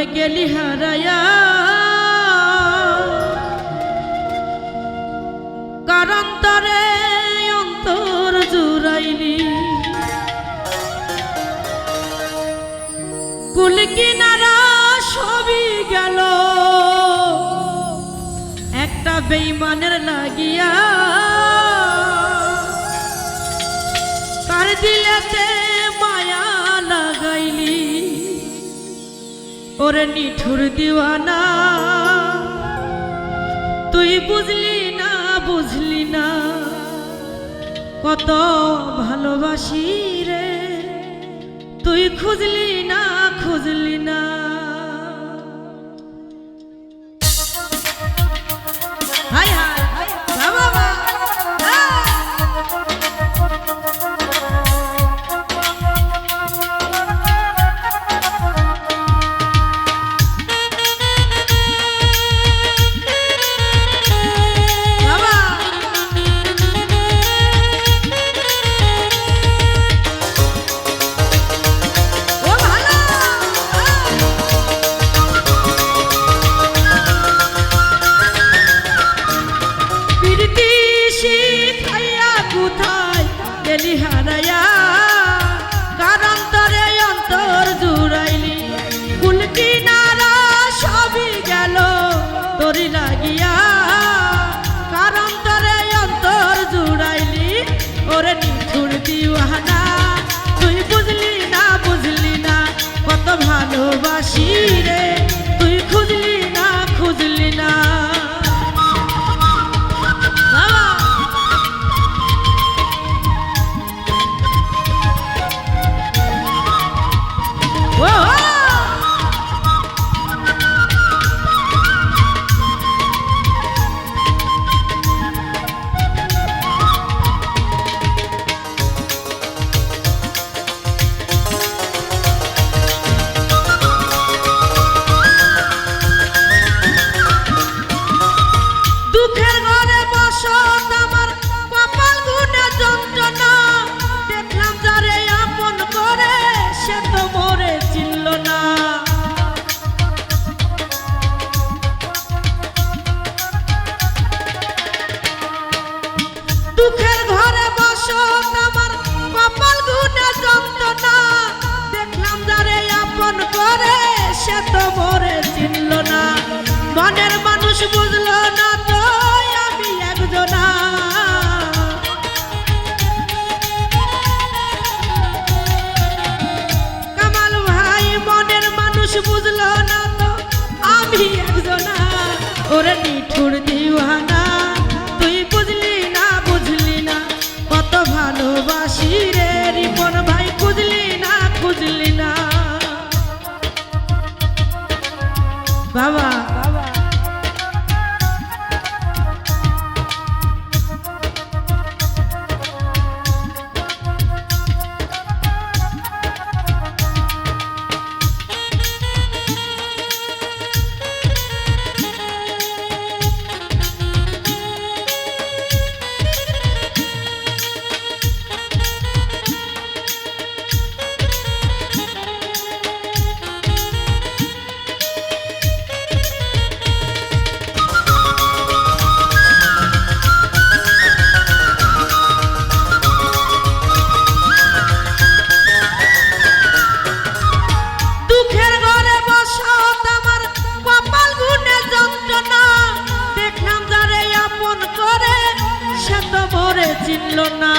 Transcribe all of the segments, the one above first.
ওরে গেলি হারায়া কারান্তরে অন্তর জুড়াইলি কুল কিনারা সবই গেল একটা বেঈমানের লাগিয়া তার দিলেতে মায়া লাগাইলি ওরে নিঠুর দিওয়ানা তুই বুঝলি না কত ভালোবাসি রে তুই খুঁজলি না হাই হাই বাবা গেলি হারায়া কারান্তরে অন্তর জুড়াইলি কুল কিনারা সবই গেল তোরি লাগিয়া কারান্তরে অন্তর জুড়াইলি ওরে নিঠুর দিওয়ানা তুই বুঝলি না কত ভালোবাসি রে তুই খুঁজলি না দুঃখের ঘরে বসত আমার কপাল গুনে যন্ত্রণা দেখলাম যারে আপন করে সে তো মোরে চিনল না মনের মানুষ বুঝলো না তো আমি একজনা কামাল ভাই মনের মানুষ বুঝলো না তো আমি একজনা ওরে নিঠুর দিওয়ানা তুই বুঝলি না কত ভালোবাসি রে রিপন ভাই খুঁজলি না বাবা চিনল না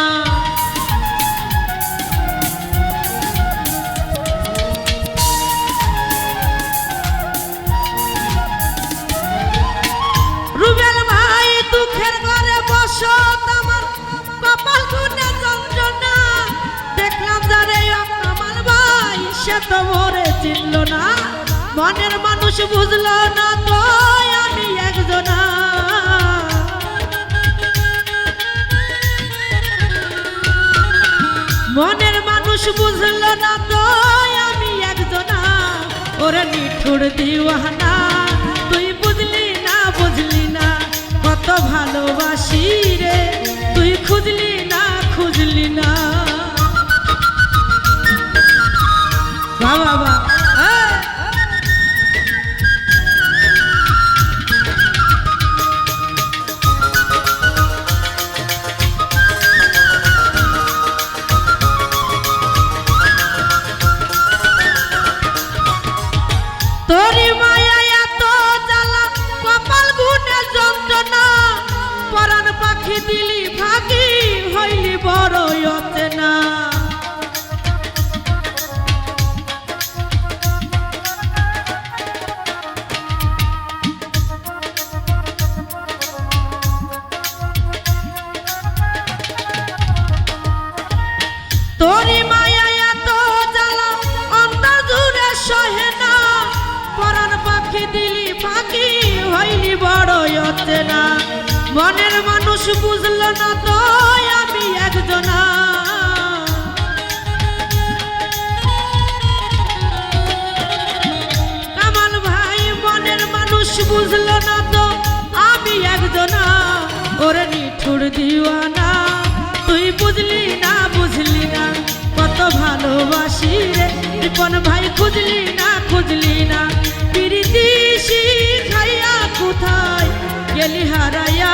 রুবেল ভাই দুঃখের ঘরে বসত আমার কপাল গুনে যন্ত্রণা দেখলাম যারে কামাল ভাই সে তো মোরে চিনল না মনের মানুষ বুঝলো না তো আমি একজনা মনের মানুষ বুঝলো না তো আমি একজনা ওরে নিঠুর দিওয়ানা তুই বুঝলি না কত ভালোবাসি রে তুই খুঁজলি না বাবা মনের মানুষ বুঝলো না তো আমি একজনা কামাল ভাই মনের মানুষ বুঝলো না তো আমি একজনা ওরে নিঠুর দিওয়ানা তুই বুঝলি না কত ভালোবাসি রে রিপন ভাই খুঁজলি না পিরিতি শিখাইয়া কোথায় গেলি হারাইয়া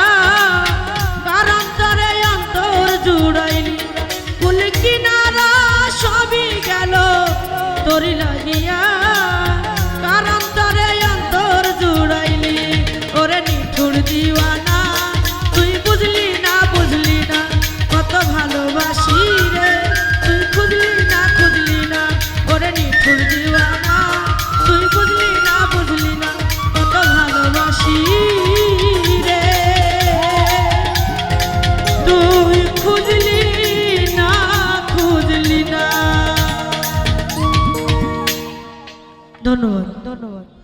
কারণ তরে অন্তর জুড়াইলি কুল কিনারা সবই গেল তোরি লাগিয়া কারণ তরে অন্তর জুড়াইলি ওরে নিঠুর দিওয়ানা তুই বুঝলি না কত ভালোবাসি রে তুই খুঁজলি না ওরে নিঠুর দিওয়ানা তুই বুঝলি না কত ভালোবাসি রে তুই খুঁজলি না ধন্যবাদ।